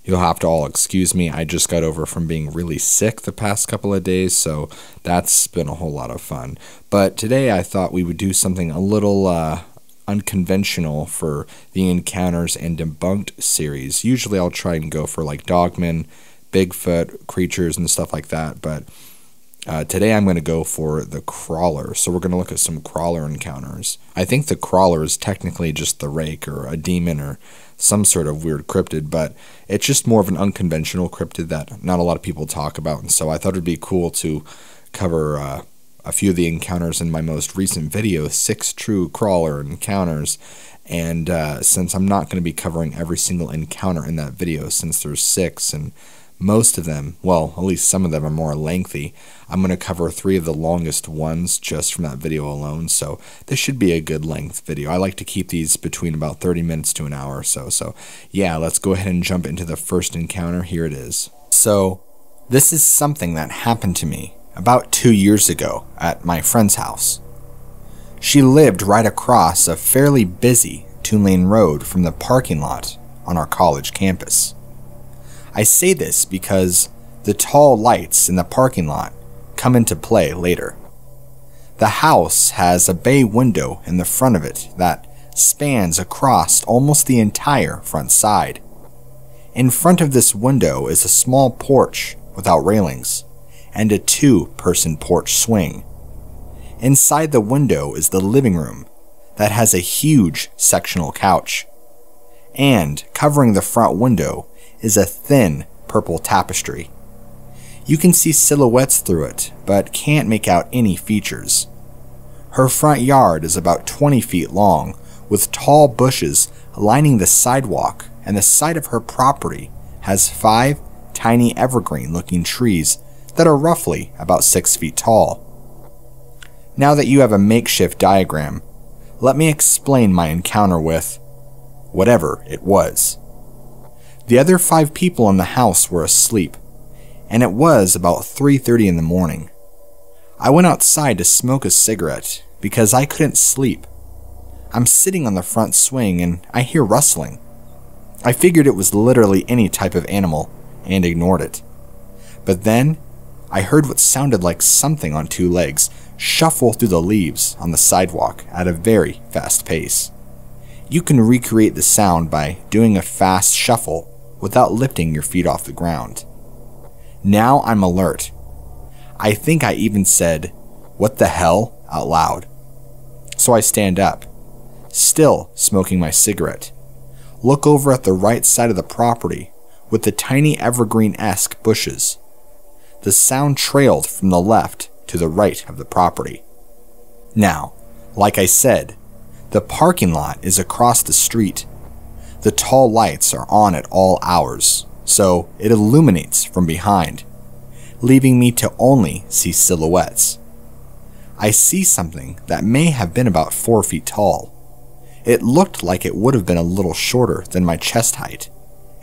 You'll have to all excuse me. I just got over from being really sick the past couple of days, so that's been a whole lot of fun. But today I thought we would do something a little unconventional for the Encounters and Debunked series. Usually I'll try and go for like Dogman, Bigfoot, creatures, and stuff like that, but today I'm going to go for the crawler. So we're going to look at some crawler encounters. I think the crawler is technically just the rake or a demon or some sort of weird cryptid, but it's just more of an unconventional cryptid that not a lot of people talk about, and so I thought it'd be cool to cover a few of the encounters in my most recent video, 6 true crawler encounters. And since I'm not going to be covering every single encounter in that video, since there's 6 and most of them, well, at least some of them are more lengthy, I'm going to cover 3 of the longest ones just from that video alone, so this should be a good length video. I like to keep these between about 30 minutes to an hour or so. So yeah, let's go ahead and jump into the first encounter. Here it is. So this is something that happened to me about 2 years ago at my friend's house. She lived right across a fairly busy 2-lane road from the parking lot on our college campus. I say this because the tall lights in the parking lot come into play later. The house has a bay window in the front of it that spans across almost the entire front side. In front of this window is a small porch without railings and a 2-person porch swing. Inside the window is the living room that has a huge sectional couch. And covering the front window is a thin purple tapestry. You can see silhouettes through it, but can't make out any features. Her front yard is about 20 feet long, with tall bushes lining the sidewalk, and the side of her property has 5 tiny evergreen-looking trees that are roughly about 6 feet tall. Now that you have a makeshift diagram, let me explain my encounter with whatever it was. The other 5 people in the house were asleep, and it was about 3:30 in the morning. I went outside to smoke a cigarette because I couldn't sleep. I'm sitting on the front swing and I hear rustling. I figured it was literally any type of animal and ignored it. But then I heard what sounded like something on 2 legs shuffle through the leaves on the sidewalk at a very fast pace. You can recreate the sound by doing a fast shuffle without lifting your feet off the ground. Now I'm alert. I think I even said, "What the hell?" out loud. So I stand up, still smoking my cigarette, look over at the right side of the property with the tiny evergreen-esque bushes. The sound trailed from the left to the right of the property. Now, like I said, the parking lot is across the street. The tall lights are on at all hours, so it illuminates from behind, leaving me to only see silhouettes. I see something that may have been about 4 feet tall. It looked like it would have been a little shorter than my chest height,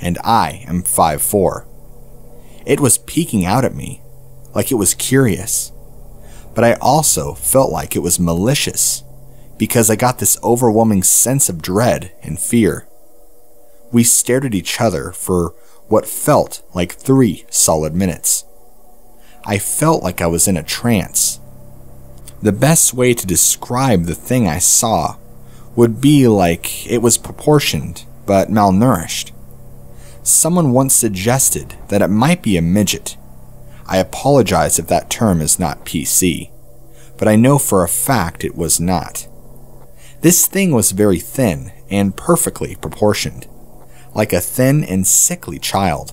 and I am 5'4". It was peeking out at me, like it was curious, but I also felt like it was malicious, because I got this overwhelming sense of dread and fear. We stared at each other for what felt like 3 solid minutes. I felt like I was in a trance. The best way to describe the thing I saw would be like it was proportioned but malnourished. Someone once suggested that it might be a midget. I apologize if that term is not PC, but I know for a fact it was not. This thing was very thin and perfectly proportioned, like a thin and sickly child.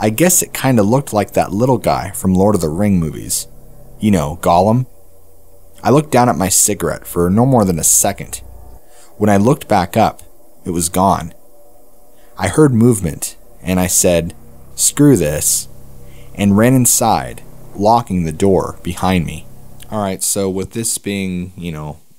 I guess it kinda looked like that little guy from Lord of the Rings movies. You know, Gollum? I looked down at my cigarette for no more than a second. When I looked back up, it was gone. I heard movement, and I said, "Screw this," and ran inside, locking the door behind me. Alright, so with this being,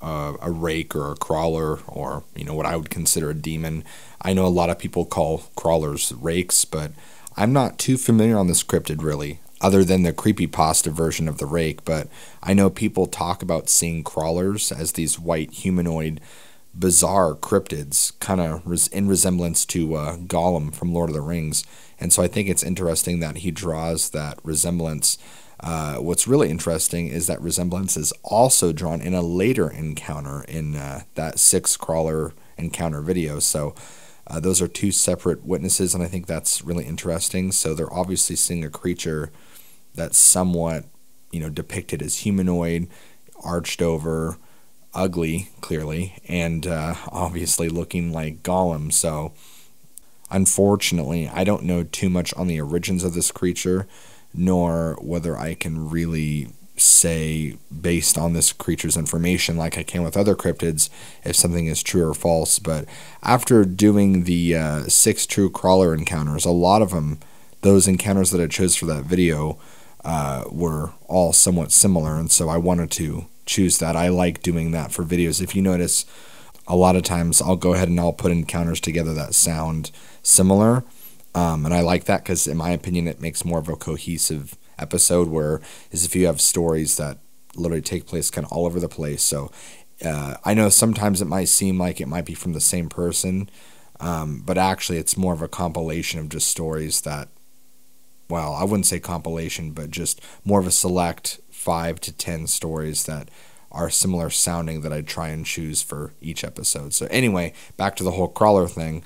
a rake or a crawler, or, what I would consider a demon, I know a lot of people call crawlers rakes, but I'm not too familiar on this cryptid really, other than the creepypasta version of the rake, but I know people talk about seeing crawlers as these white humanoid bizarre cryptids, kind of in resemblance to Gollum from Lord of the Rings. And so I think it's interesting that he draws that resemblance. What's really interesting is that resemblance is also drawn in a later encounter in that 6 crawler encounter video. So those are 2 separate witnesses, and I think that's really interesting. So they're obviously seeing a creature that's somewhat, depicted as humanoid, arched over, ugly, clearly, and obviously looking like Gollum. So unfortunately, I don't know too much on the origins of this creature, nor whether I can really say, based on this creature's information, like I can with other cryptids, if something is true or false. But after doing the 6 true crawler encounters, a lot of them, those encounters that I chose for that video, were all somewhat similar, and so I wanted to choose that. I like doing that for videos. If you notice, a lot of times I'll go ahead and I'll put encounters together that sound similar, and I like that because, in my opinion, it makes more of a cohesive episode, where is if you have stories that literally take place kind of all over the place. So I know sometimes it might seem like it might be from the same person, but actually it's more of a compilation of just stories that, well, I wouldn't say compilation, but just more of a select 5 to 10 stories that are similar sounding that I try and choose for each episode. So anyway, back to the whole crawler thing.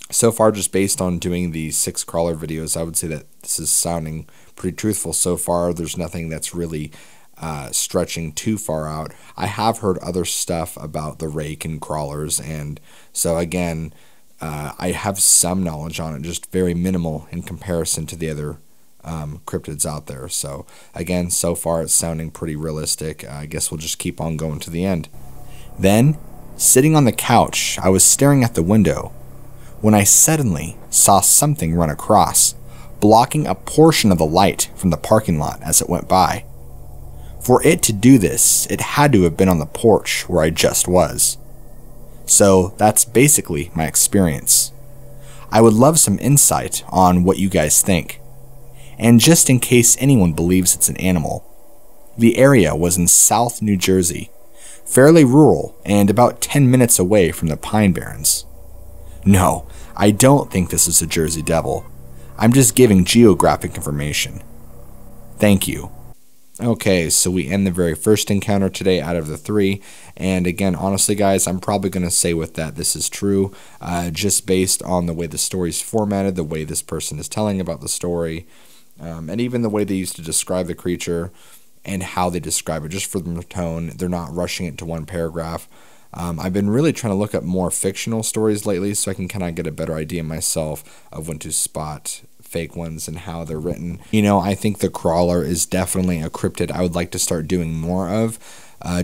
So far, just based on doing the 6 crawler videos, I would say that this is sounding pretty truthful so far. There's nothing that's really stretching too far out. I have heard other stuff about the rake and crawlers, and so again, I have some knowledge on it, just very minimal in comparison to the other cryptids out there. So again, so far it's sounding pretty realistic. I guess we'll just keep on going to the end. Then, sitting on the couch, I was staring at the window when I suddenly saw something run across, blocking a portion of the light from the parking lot as it went by. For it to do this, it had to have been on the porch where I just was. So that's basically my experience. I would love some insight on what you guys think. And just in case anyone believes it's an animal, the area was in South New Jersey, fairly rural and about 10 minutes away from the Pine Barrens. No, I don't think this is a Jersey Devil. I'm just giving geographic information. Thank you. Okay, so we end the very first encounter today out of the 3, and again, honestly guys, I'm probably going to say with that this is true, just based on the way the story's formatted, the way this person is telling about the story, and even the way they used to describe the creature, and how they describe it, just for the tone. They're not rushing it to one paragraph. I've been really trying to look up more fictional stories lately, so I can kind of get a better idea myself of when to spot fake ones and how they're written. I think the crawler is definitely a cryptid I would like to start doing more of,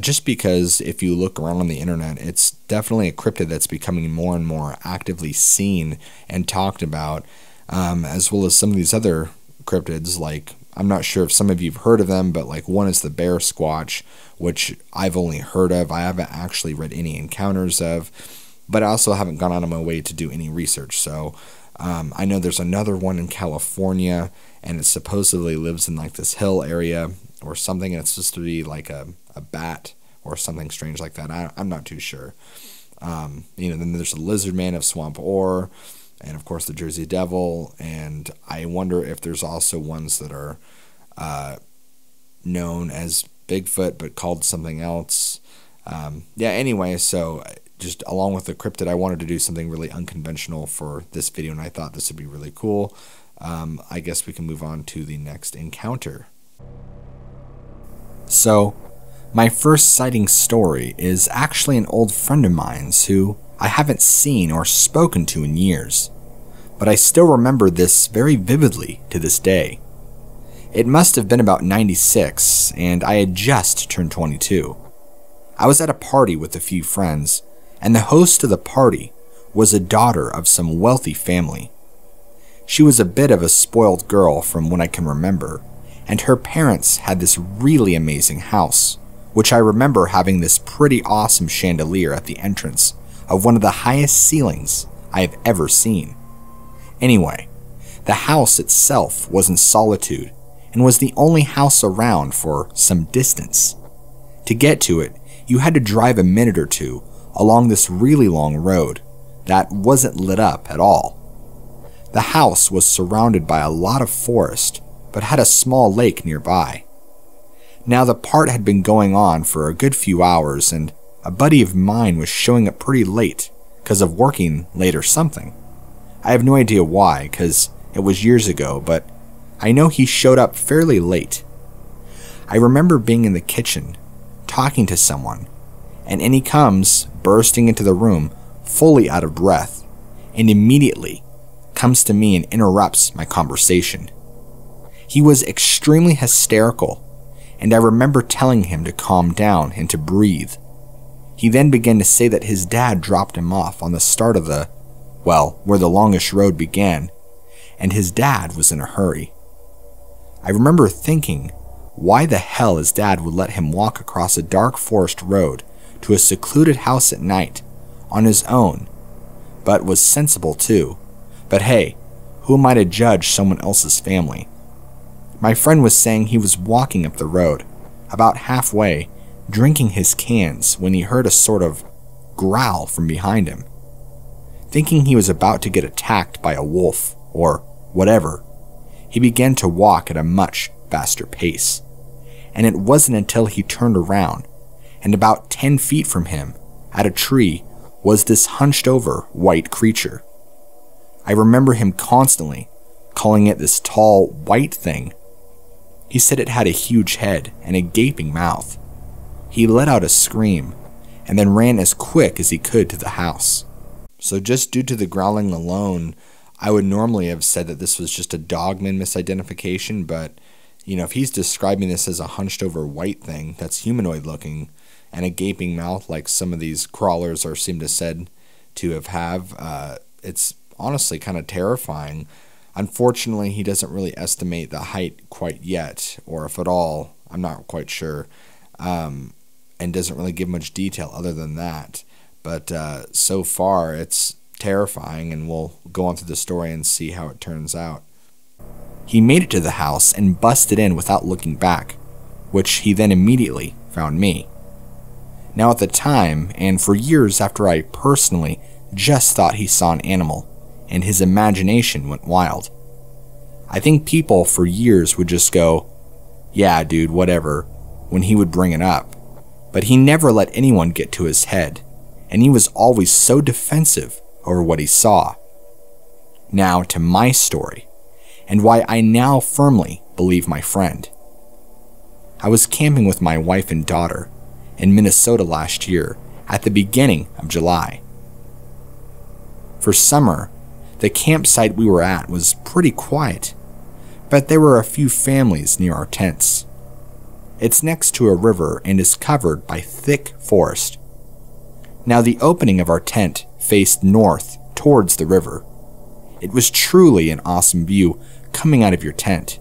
just because if you look around on the internet, it's definitely a cryptid that's becoming more and more actively seen and talked about, as well as some of these other cryptids. Like, I'm not sure if some of you've heard of them, but like one is the bear squatch, which I've only heard of. I haven't actually read any encounters of, but I also haven't gone out of my way to do any research. So I know there's another one in California, and it supposedly lives in like this hill area or something, and it's supposed to be like a bat or something strange like that. I'm not too sure. Then there's the lizard man of Swamp Ore, and of course the Jersey Devil, and I wonder if there's also ones that are known as Bigfoot but called something else. Anyway, so just along with the cryptid, I wanted to do something really unconventional for this video, and I thought this would be really cool. I guess we can move on to the next encounter. So, my first sighting story is actually an old friend of mine's who I haven't seen or spoken to in years, but I still remember this very vividly to this day. It must have been about 96, and I had just turned 22. I was at a party with a few friends, and the host of the party was a daughter of some wealthy family. She was a bit of a spoiled girl from what I can remember, and her parents had this really amazing house, which I remember having this pretty awesome chandelier at the entrance of one of the highest ceilings I have ever seen. Anyway, the house itself was in solitude and was the only house around for some distance. To get to it, you had to drive a minute or two along this really long road that wasn't lit up at all. The house was surrounded by a lot of forest, but had a small lake nearby. Now the part had been going on for a good few hours, and a buddy of mine was showing up pretty late because of working late or something. I have no idea why, because it was years ago, but I know he showed up fairly late. I remember being in the kitchen, talking to someone, and in he comes, bursting into the room, fully out of breath, and immediately comes to me and interrupts my conversation. He was extremely hysterical, and I remember telling him to calm down and to breathe. He then began to say that his dad dropped him off on the start of where the longest road began, and his dad was in a hurry. I remember thinking why the hell his dad would let him walk across a dark forest road to a secluded house at night on his own, but was sensible too. But hey, who am I to judge someone else's family? My friend was saying he was walking up the road, about halfway, drinking his cans when he heard a sort of growl from behind him. Thinking he was about to get attacked by a wolf or whatever, he began to walk at a much faster pace. And it wasn't until he turned around, and about 10 feet from him, at a tree, was this hunched over white creature. I remember him constantly calling it this tall, white thing. He said it had a huge head and a gaping mouth. He let out a scream, and then ran as quick as he could to the house. So just due to the growling alone, I would normally have said that this was just a DOGMAN misidentification, but, if he's describing this as a hunched over white thing that's humanoid looking, and a gaping mouth like some of these crawlers are seem to said to have, it's honestly kind of terrifying. Unfortunately, he doesn't really estimate the height quite yet, or if at all, I'm not quite sure, and doesn't really give much detail other than that. But so far, it's terrifying, and we'll go on through the story and see how it turns out. He made it to the house and busted in without looking back, which he then immediately found me. Now at the time, and for years after I personally just thought he saw an animal, and his imagination went wild. I think people for years would just go, "Yeah, dude, whatever," when he would bring it up. But he never let anyone get to his head, and he was always so defensive over what he saw. Now to my story, and why I now firmly believe my friend. I was camping with my wife and daughter in Minnesota last year at the beginning of July. For summer, the campsite we were at was pretty quiet, but there were a few families near our tents. It's next to a river and is covered by thick forest. Now the opening of our tent faced north towards the river. It was truly an awesome view coming out of your tent.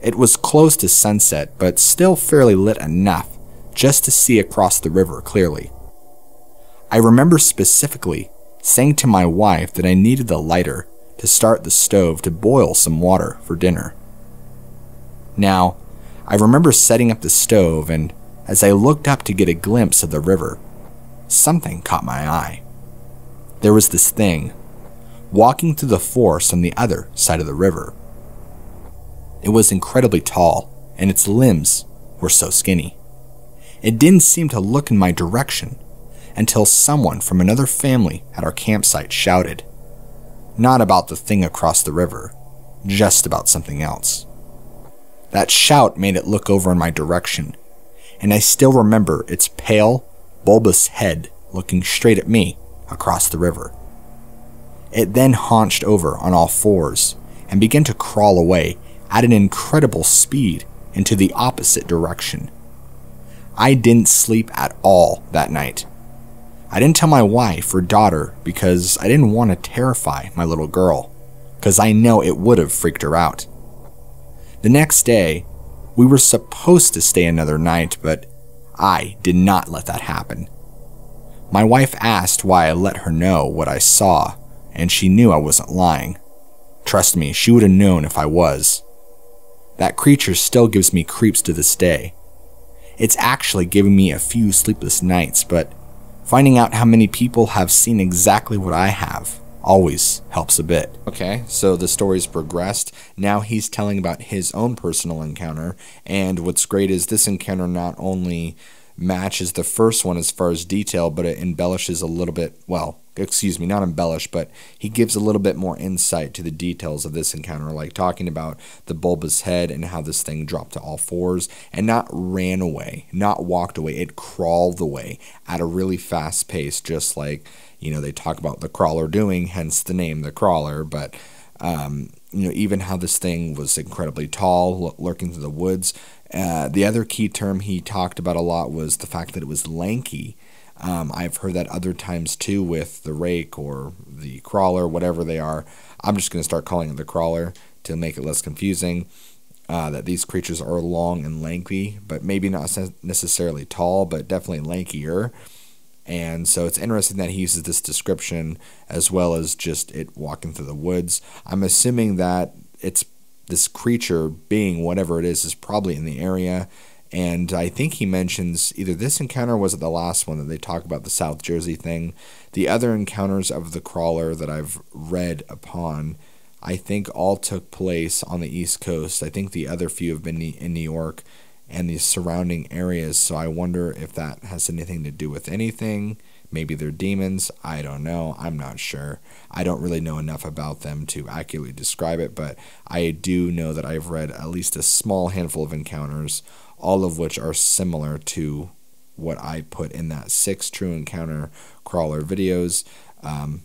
It was close to sunset, but still fairly lit enough just to see across the river clearly. I remember specifically saying to my wife that I needed the lighter to start the stove to boil some water for dinner. Now, I remember setting up the stove, and as I looked up to get a glimpse of the river, something caught my eye. There was this thing walking through the forest on the other side of the river. It was incredibly tall, and its limbs were so skinny. It didn't seem to look in my direction until someone from another family at our campsite shouted. Not about the thing across the river, just about something else. That shout made it look over in my direction, and I still remember its pale, bulbous head looking straight at me across the river. It then haunched over on all fours and began to crawl away at an incredible speed into the opposite direction. I didn't sleep at all that night. I didn't tell my wife or daughter because I didn't want to terrify my little girl, because I know it would have freaked her out. The next day, we were supposed to stay another night, but I did not let that happen. My wife asked why I let her know what I saw, and she knew I wasn't lying. Trust me, she would have known if I was. That creature still gives me creeps to this day. It's actually giving me a few sleepless nights, but finding out how many people have seen exactly what I have always helps a bit. Okay, so the story's progressed. Now he's telling about his own personal encounter, and what's great is this encounter not only matches the first one as far as detail, but it embellishes a little bit, well, excuse me, not embellish, but he gives a little bit more insight to the details of this encounter, like talking about the bulbous head and how this thing dropped to all fours and not ran away, not walked away, it crawled away at a really fast pace, just like, you know, they talk about the crawler doing, hence the name the crawler. But you know, even how this thing was incredibly tall, lurking through the woods. The other key term he talked about a lot was the fact that it was lanky. I've heard that other times too with the rake or the crawler, whatever they are. I'm just going to start calling it the crawler to make it less confusing. That these creatures are long and lengthy, but maybe not necessarily tall, but definitely lankier. And so it's interesting that he uses this description as well as just it walking through the woods. I'm assuming that it's this creature, being whatever it is probably in the area. And I think he mentions either this encounter, or was it the last one that they talk about the South Jersey thing. The other encounters of the crawler that I've read upon, I think all took place on the East Coast. I think the other few have been in New York and the surrounding areas, so I wonder if that has anything to do with anything. Maybe they're demons, I don't know, I'm not sure. I don't really know enough about them to accurately describe it, but I do know that I've read at least a small handful of encounters, all of which are similar to what I put in that 6 true encounter crawler videos,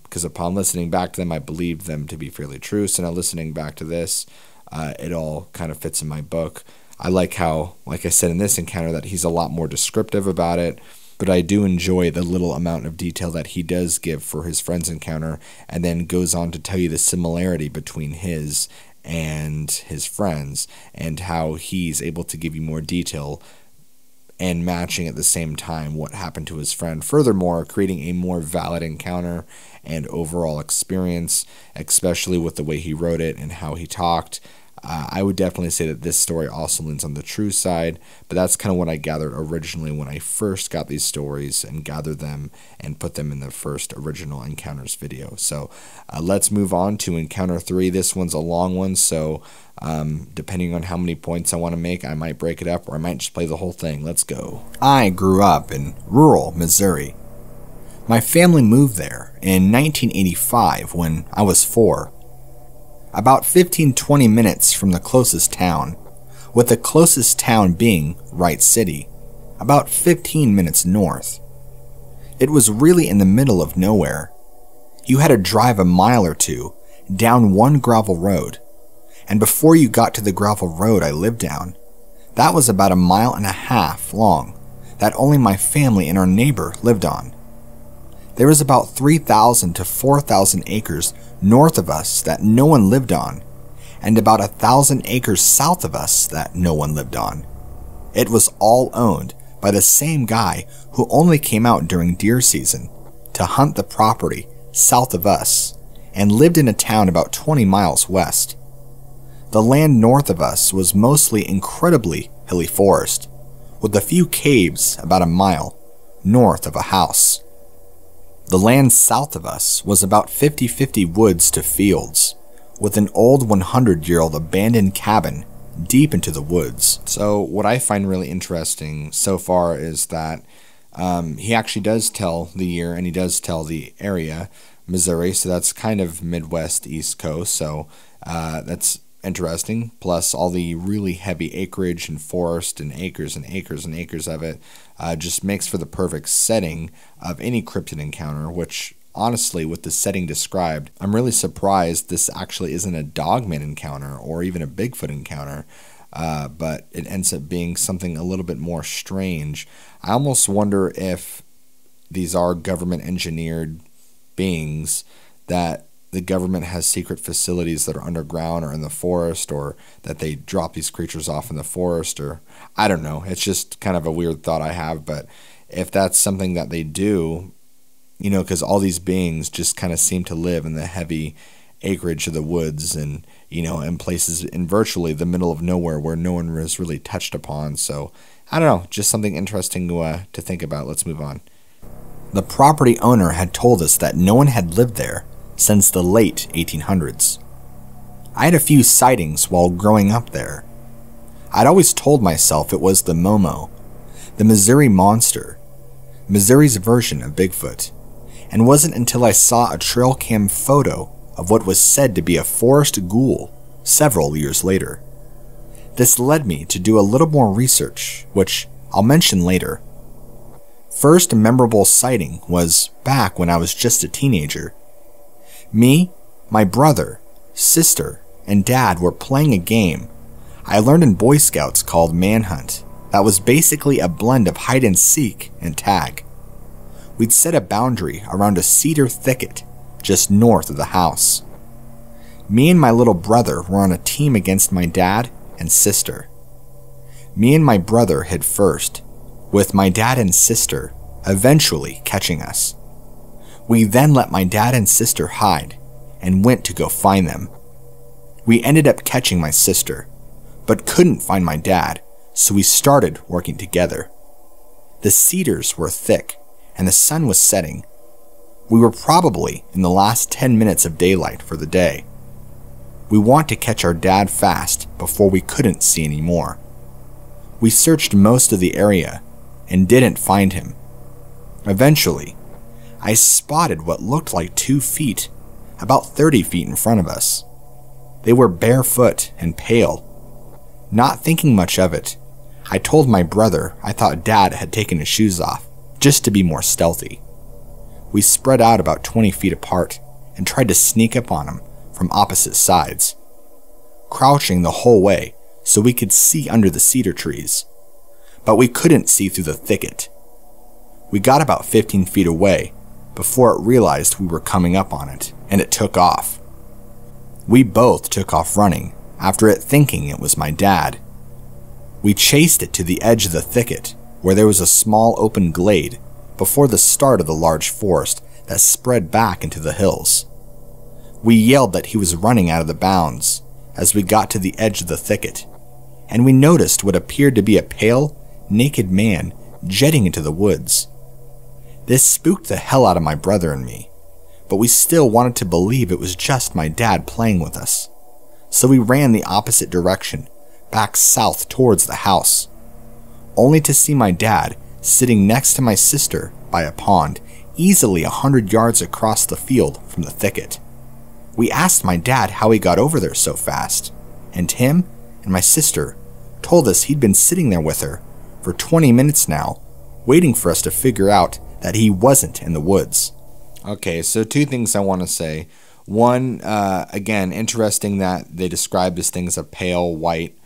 because upon listening back to them, I believed them to be fairly true. So now listening back to this, it all kind of fits in my book. I like how, like I said in this encounter, that he's a lot more descriptive about it, but I do enjoy the little amount of detail that he does give for his friend's encounter, and then goes on to tell you the similarity between his and his friends, and how he's able to give you more detail and matching at the same time what happened to his friend. Furthermore, creating a more valid encounter and overall experience, especially with the way he wrote it and how he talked. I would definitely say that this story also leans on the true side, but that's kind of what I gathered originally when I first got these stories and gathered them and put them in the first original Encounters video. So let's move on to Encounter 3. This one's a long one, so depending on how many points I want to make, I might break it up or I might just play the whole thing. Let's go. I grew up in rural Missouri. My family moved there in 1985 when I was 4. About 15-20 minutes from the closest town, with the closest town being Wright City, about 15 minutes north. It was really in the middle of nowhere. You had to drive a mile or two down one gravel road, and before you got to the gravel road I lived down, that was about 1.5 miles long that only my family and our neighbor lived on. There was about 3,000 to 4,000 acres north of us that no one lived on, and about 1,000 acres south of us that no one lived on. It was all owned by the same guy who only came out during deer season to hunt the property south of us, and lived in a town about 20 miles west. The land north of us was mostly incredibly hilly forest, with a few caves about 1 mile north of a house. The land south of us was about 50-50 woods to fields, with an old 100-year-old abandoned cabin deep into the woods. So what I find really interesting so far is that he actually does tell the year, and he does tell the area, Missouri, so that's kind of Midwest, East Coast, so that's interesting, plus all the really heavy acreage and forest and acres and acres and acres of it just makes for the perfect setting of any cryptid encounter, which honestly, with the setting described, I'm really surprised this actually isn't a Dogman encounter or even a Bigfoot encounter, but it ends up being something a little bit more strange. I almost wonder if these are government engineered beings, that the government has secret facilities that are underground or in the forest, or that they drop these creatures off in the forest, or I don't know. It's just kind of a weird thought I have, but if that's something that they do, you know, because all these beings just kind of seem to live in the heavy acreage of the woods and, in places in virtually the middle of nowhere where no one was really touched upon. So, I don't know, just something interesting to think about. Let's move on. The property owner had told us that no one had lived there since the late 1800s. I had a few sightings while growing up there. I'd always told myself it was the Momo, the Missouri monster, Missouri's version of Bigfoot, and wasn't until I saw a trail cam photo of what was said to be a forest ghoul several years later. This led me to do a little more research, which I'll mention later. First memorable sighting was back when I was just a teenager. Me, my brother, sister, and dad were playing a game I learned in Boy Scouts called Manhunt that was basically a blend of hide and seek and tag. We'd set a boundary around a cedar thicket just north of the house. Me and my little brother were on a team against my dad and sister. Me and my brother hid first, with my dad and sister eventually catching us. We then let my dad and sister hide and went to go find them. We ended up catching my sister, but couldn't find my dad, so we started working together. The cedars were thick and the sun was setting. We were probably in the last 10 minutes of daylight for the day. We want to catch our dad fast before we couldn't see anymore. We searched most of the area and didn't find him. Eventually, I spotted what looked like 2 feet, about 30 feet in front of us. They were barefoot and pale. Not thinking much of it, I told my brother I thought Dad had taken his shoes off, just to be more stealthy. We spread out about 20 feet apart and tried to sneak up on him from opposite sides, crouching the whole way so we could see under the cedar trees, but we couldn't see through the thicket. We got about 15 feet away before it realized we were coming up on it, and it took off. We both took off running after it thinking it was my dad. We chased it to the edge of the thicket where there was a small open glade before the start of the large forest that spread back into the hills. We yelled that he was running out of the bounds as we got to the edge of the thicket, and we noticed what appeared to be a pale, naked man jetting into the woods. This spooked the hell out of my brother and me, but we still wanted to believe it was just my dad playing with us. So we ran the opposite direction, back south towards the house, only to see my dad sitting next to my sister by a pond, easily 100 yards across the field from the thicket. We asked my dad how he got over there so fast, and him and my sister told us he'd been sitting there with her for 20 minutes now, waiting for us to figure out that he wasn't in the woods. Okay, so 2 things I want to say. One, again, interesting that they describe this thing as a pale, white,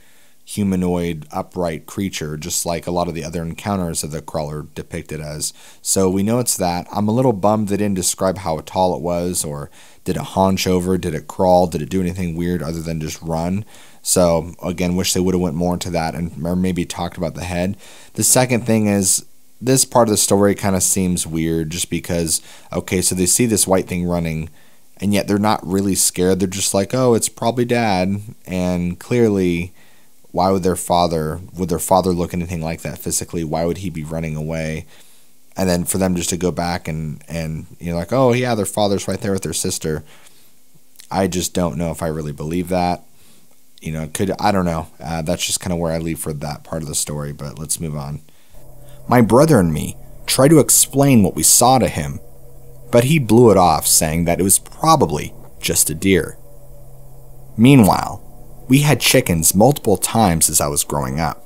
humanoid, upright creature, just like a lot of the other encounters of the crawler depicted as. So we know it's that. I'm a little bummed they didn't describe how tall it was, or did it haunch over, did it crawl, did it do anything weird other than just run. So, again, wish they would have went more into that or maybe talked about the head. The second thing is, this part of the story kind of seems weird just because, okay, so they see this white thing running, and yet they're not really scared. They're just like, oh, it's probably Dad. And clearly, why would their father look anything like that physically? Why would he be running away? And then for them just to go back and like, oh, yeah, their father's right there with their sister. I just don't know if I really believe that. I don't know. That's just kind of where I leave for that part of the story, but let's move on. My brother and me tried to explain what we saw to him, but he blew it off, saying that it was probably just a deer. Meanwhile, we had chickens multiple times as I was growing up.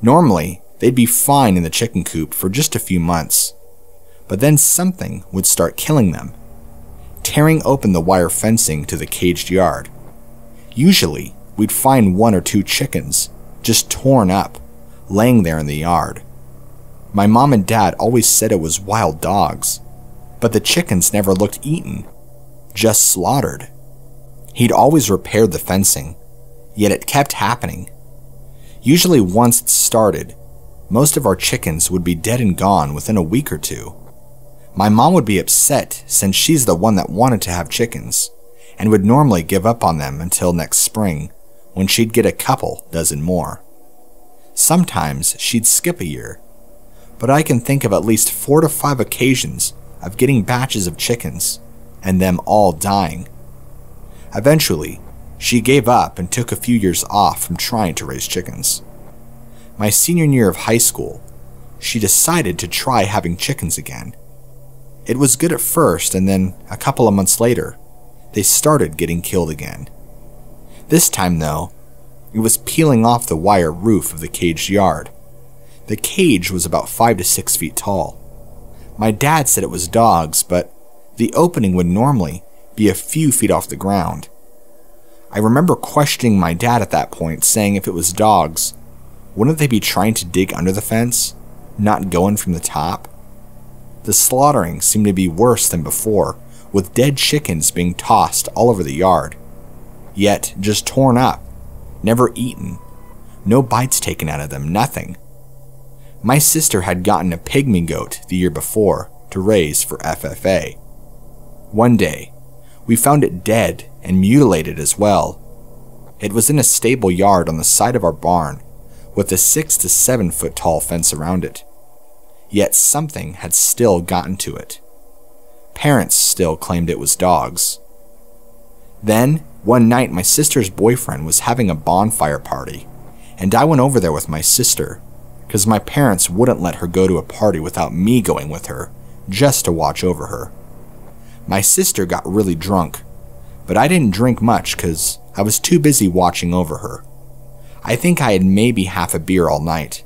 Normally, they'd be fine in the chicken coop for just a few months, but then something would start killing them, tearing open the wire fencing to the caged yard. Usually, we'd find 1 or 2 chickens, just torn up, laying there in the yard. My mom and dad always said it was wild dogs, but the chickens never looked eaten, just slaughtered. He'd always repaired the fencing, yet it kept happening. Usually once it started, most of our chickens would be dead and gone within a week or 2. My mom would be upset since she's the one that wanted to have chickens, and would normally give up on them until next spring, when she'd get a couple dozen more. Sometimes she'd skip a year, but I can think of at least 4 to 5 occasions of getting batches of chickens, and them all dying. Eventually, she gave up and took a few years off from trying to raise chickens. My senior year of high school, she decided to try having chickens again. It was good at first, and then a couple of months later, they started getting killed again. This time though, it was peeling off the wire roof of the caged yard. The cage was about 5 to 6 feet tall. My dad said it was dogs, but the opening would normally be a few feet off the ground. I remember questioning my dad at that point, saying if it was dogs, wouldn't they be trying to dig under the fence, not going from the top? The slaughtering seemed to be worse than before, with dead chickens being tossed all over the yard. Yet, just torn up, never eaten, no bites taken out of them, nothing. My sister had gotten a pygmy goat the year before to raise for FFA. One day, we found it dead and mutilated as well. It was in a stable yard on the side of our barn, with a 6 to 7 foot tall fence around it. Yet something had still gotten to it. Parents still claimed it was dogs. Then, one night my sister's boyfriend was having a bonfire party, and I went over there with my sister, because my parents wouldn't let her go to a party without me going with her, just to watch over her. My sister got really drunk, but I didn't drink much because I was too busy watching over her. I think I had maybe half a beer all night.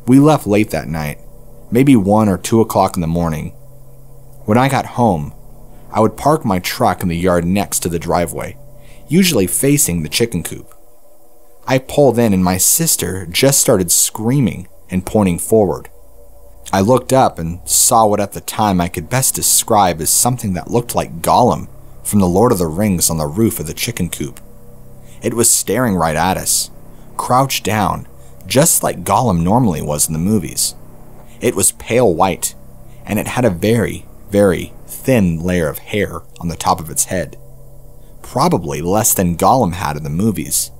We left late that night, maybe 1 or 2 o'clock in the morning. When I got home, I would park my truck in the yard next to the driveway, usually facing the chicken coop. I pulled in and my sister just started screaming and pointing forward. I looked up and saw what at the time I could best describe as something that looked like Gollum from the Lord of the Rings on the roof of the chicken coop. It was staring right at us, crouched down, just like Gollum normally was in the movies. It was pale white, and it had a very, very thin layer of hair on the top of its head, probably less than Gollum had in the movies,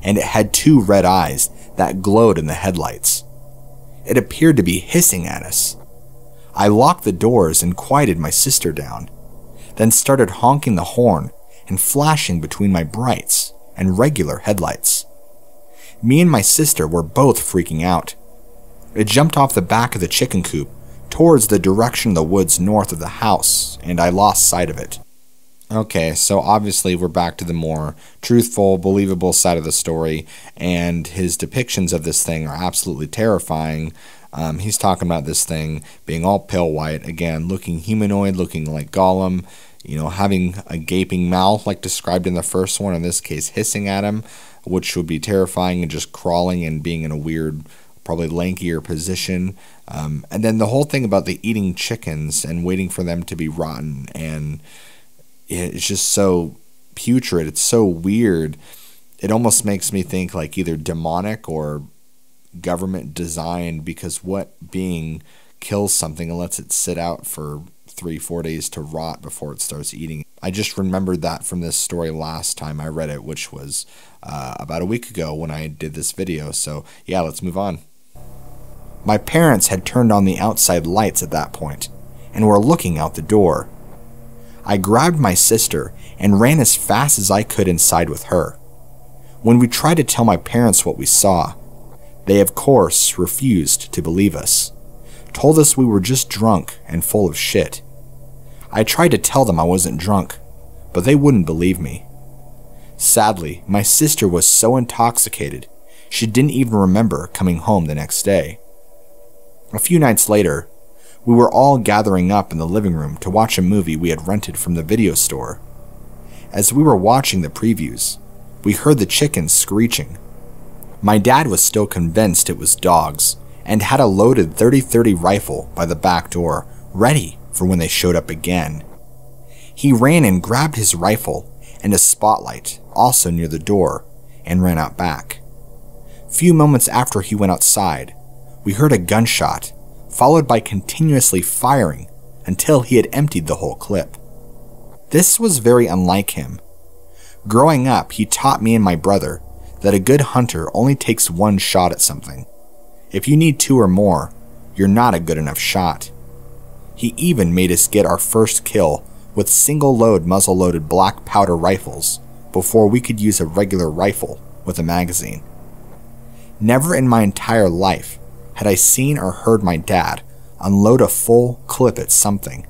and it had 2 red eyes that glowed in the headlights. It appeared to be hissing at us. I locked the doors and quieted my sister down, then started honking the horn and flashing between my brights and regular headlights. Me and my sister were both freaking out. It jumped off the back of the chicken coop towards the direction of the woods north of the house, and I lost sight of it. Okay, so obviously we're back to the more truthful, believable side of the story, and his depictions of this thing are absolutely terrifying. He's talking about this thing being all pale white, again, looking humanoid, looking like Gollum, you know, having a gaping mouth like described in the first one, in this case hissing at him, which would be terrifying, and just crawling and being in a weird, probably lankier position. And then the whole thing about the eating chickens and waiting for them to be rotten, and it's just so putrid, it's so weird. It almost makes me think like either demonic or government designed, because what being kills something and lets it sit out for 3-4 days to rot before it starts eating? I just remembered that from this story last time I read it, which was about a week ago when I did this video. So yeah, let's move on. My parents had turned on the outside lights at that point and were looking out the door. I grabbed my sister and ran as fast as I could inside with her. When we tried to tell my parents what we saw, they of course refused to believe us, told us we were just drunk and full of shit. I tried to tell them I wasn't drunk, but they wouldn't believe me. Sadly, my sister was so intoxicated, she didn't even remember coming home the next day. A few nights later, we were all gathering up in the living room to watch a movie we had rented from the video store. As we were watching the previews, we heard the chickens screeching. My dad was still convinced it was dogs and had a loaded .30-30 rifle by the back door, ready for when they showed up again. He ran and grabbed his rifle and a spotlight, also near the door, and ran out back. Few moments after he went outside, we heard a gunshot, followed by continuously firing until he had emptied the whole clip. This was very unlike him. Growing up, he taught me and my brother that a good hunter only takes one shot at something. If you need 2 or more, you're not a good enough shot. He even made us get our first kill with single-load muzzle-loaded black powder rifles before we could use a regular rifle with a magazine. Never in my entire life had I seen or heard my dad unload a full clip at something.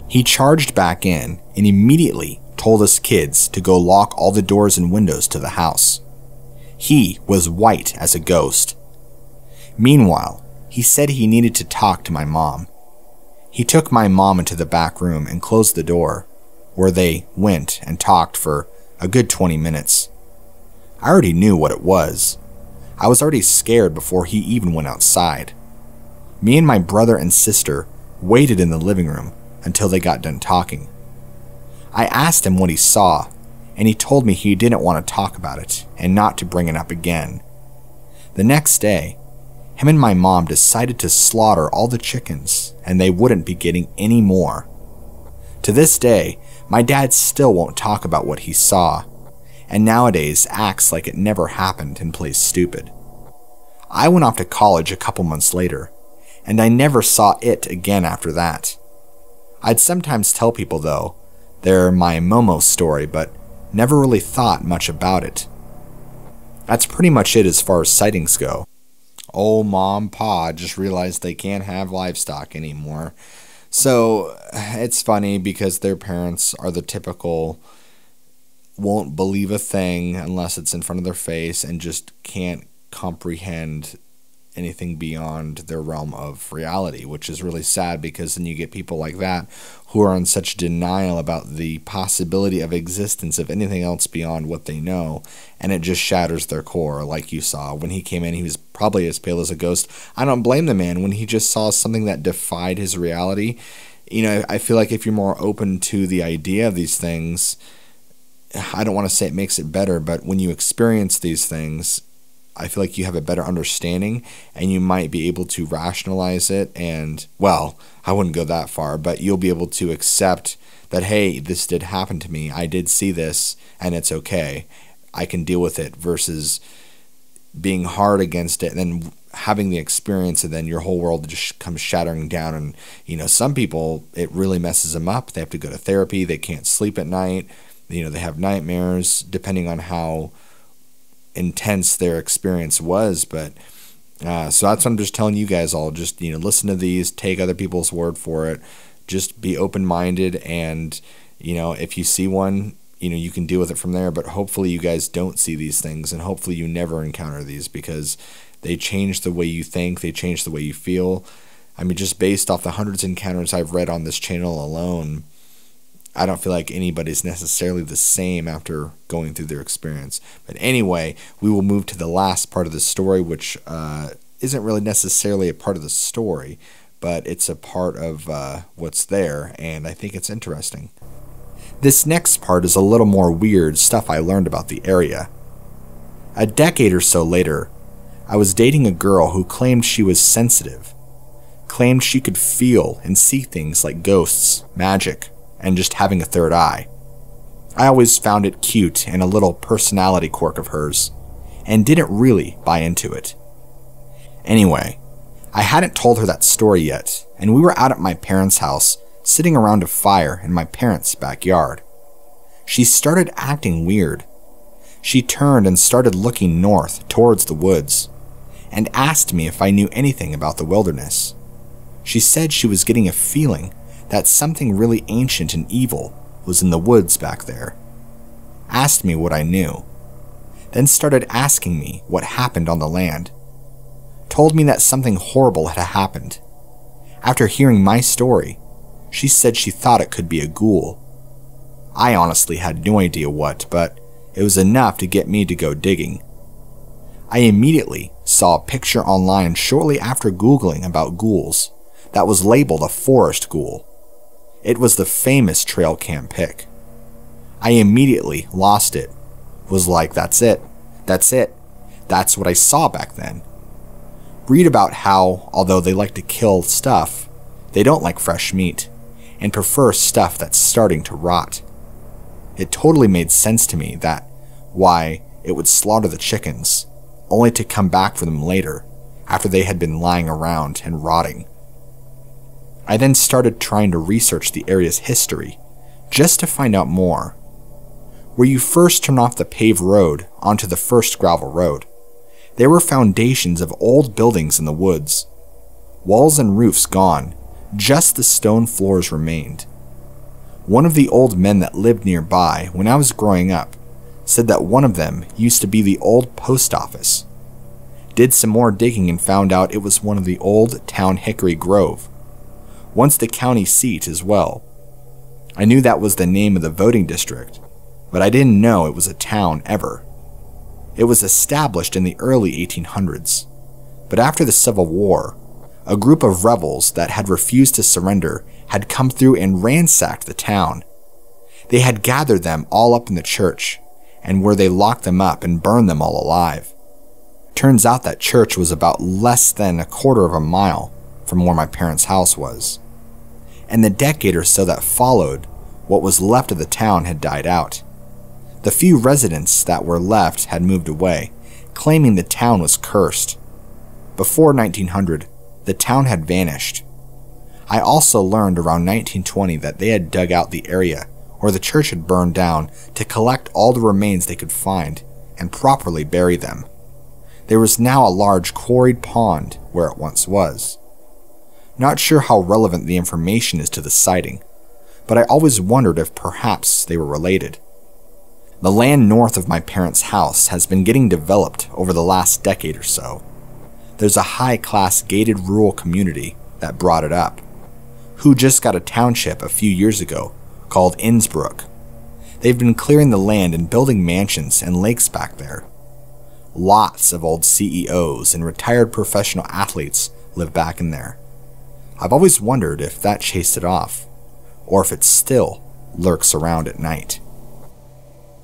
He charged back in and immediately told us kids to go lock all the doors and windows to the house. He was white as a ghost. Meanwhile, he said he needed to talk to my mom. He took my mom into the back room and closed the door, where they went and talked for a good 20 minutes. I already knew what it was. I was already scared before he even went outside. Me and my brother and sister waited in the living room until they got done talking. I asked him what he saw, and he told me he didn't want to talk about it and not to bring it up again. The next day, him and my mom decided to slaughter all the chickens, and they wouldn't be getting any more. To this day, my dad still won't talk about what he saw, and nowadays acts like it never happened and plays stupid. I went off to college a couple months later, and I never saw it again after that. I'd sometimes tell people, though, they're my Momo story, but never really thought much about it. That's pretty much it as far as sightings go. Oh, Mom, Pa just realized they can't have livestock anymore. So it's funny because their parents are the typical won't believe a thing unless it's in front of their face and just can't comprehend anything beyond their realm of reality, which is really sad because then you get people like that who are in such denial about the possibility of existence of anything else beyond what they know, and it just shatters their core. Like you saw when he came in, he was probably as pale as a ghost. I don't blame the man when he just saw something that defied his reality. You know, I feel like if you're more open to the idea of these things, I don't want to say it makes it better, but when you experience these things, I feel like you have a better understanding and you might be able to rationalize it and, well, I wouldn't go that far, but you'll be able to accept that, hey, this did happen to me. I did see this and it's okay. I can deal with it versus being hard against it and then having the experience and then your whole world just comes shattering down. And, you know, some people, it really messes them up. They have to go to therapy. They can't sleep at night. You know, they have nightmares depending on how intense their experience was. But so that's what I'm just telling you guys all. Just, you know, listen to these, take other people's word for it, just be open-minded, and, you know, if you see one, you know, you can deal with it from there. But hopefully you guys don't see these things, and hopefully you never encounter these, because they change the way you think, they change the way you feel. I mean, just based off the hundreds of encounters I've read on this channel alone, I don't feel like anybody's necessarily the same after going through their experience. But anyway, we will move to the last part of the story, which isn't really necessarily a part of the story, but it's a part of what's there, and I think it's interesting. This next part is a little more weird stuff I learned about the area. A decade or so later, I was dating a girl who claimed she was sensitive, claimed she could feel and see things like ghosts, magic, and just having a third eye. I always found it cute and a little personality quirk of hers, and didn't really buy into it. Anyway, I hadn't told her that story yet, and we were out at my parents' house, sitting around a fire in my parents' backyard. She started acting weird. She turned and started looking north towards the woods, and asked me if I knew anything about the wilderness. She said she was getting a feeling that something really ancient and evil was in the woods back there. Asked me what I knew. Then started asking me what happened on the land. Told me that something horrible had happened. After hearing my story, she said she thought it could be a ghoul. I honestly had no idea what, but it was enough to get me to go digging. I immediately saw a picture online shortly after Googling about ghouls that was labeled a forest ghoul. It was the famous trail cam pic. I immediately lost it. Was like, that's it. That's it. That's what I saw back then. Read about how, although they like to kill stuff, they don't like fresh meat. and prefer stuff that's starting to rot. It totally made sense to me that why it would slaughter the chickens, only to come back for them later, after they had been lying around and rotting. I then started trying to research the area's history, just to find out more. Where you first turn off the paved road onto the first gravel road, there were foundations of old buildings in the woods. Walls and roofs gone, just the stone floors remained. One of the old men that lived nearby when I was growing up said that one of them used to be the old post office. Did some more digging and found out it was one of the old town Hickory Grove, once the county seat as well. I knew that was the name of the voting district, but I didn't know it was a town ever. It was established in the early 1800s, but after the Civil War, a group of rebels that had refused to surrender had come through and ransacked the town. They had gathered them all up in the church, and where they locked them up and burned them all alive. Turns out that church was about less than a quarter of a mile from where my parents' house was. And the decade or so that followed, what was left of the town had died out. The few residents that were left had moved away, claiming the town was cursed. Before 1900, the town had vanished. I also learned around 1920 that they had dug out the area where the church had burned down to collect all the remains they could find and properly bury them. There was now a large quarried pond where it once was. Not sure how relevant the information is to the sighting, but I always wondered if perhaps they were related. The land north of my parents' house has been getting developed over the last decade or so. There's a high-class gated rural community that brought it up, who just got a township a few years ago called Innsbruck. They've been clearing the land and building mansions and lakes back there. Lots of old CEOs and retired professional athletes live back in there. I've always wondered if that chased it off, or if it still lurks around at night.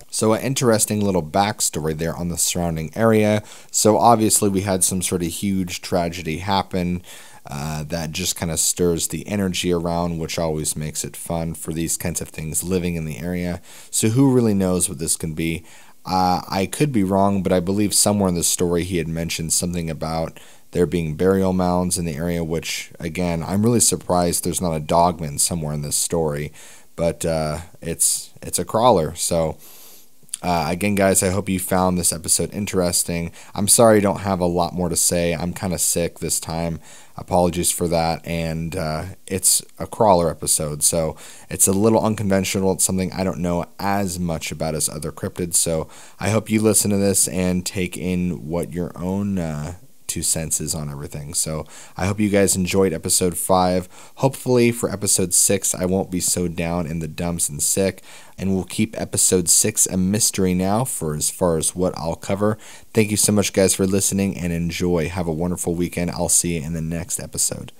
So an interesting little backstory there on the surrounding area. So obviously we had some sort of huge tragedy happen that just kind of stirs the energy around, which always makes it fun for these kinds of things living in the area. So who really knows what this can be? I could be wrong, but I believe somewhere in the story he had mentioned something about there being burial mounds in the area, which, again, I'm really surprised there's not a dogman somewhere in this story, but it's a crawler. So again, guys, I hope you found this episode interesting. I'm sorry I don't have a lot more to say. I'm kind of sick this time. Apologies for that. And it's a crawler episode, so it's a little unconventional. It's something I don't know as much about as other cryptids. So I hope you listen to this and take in what your own 2 cents is on everything. So I hope you guys enjoyed episode 5. Hopefully for episode 6 I won't be so down in the dumps and sick, and we'll keep episode 6 a mystery now for as far as what I'll cover. Thank you so much, guys, for listening, and enjoy. Have a wonderful weekend. I'll see you in the next episode.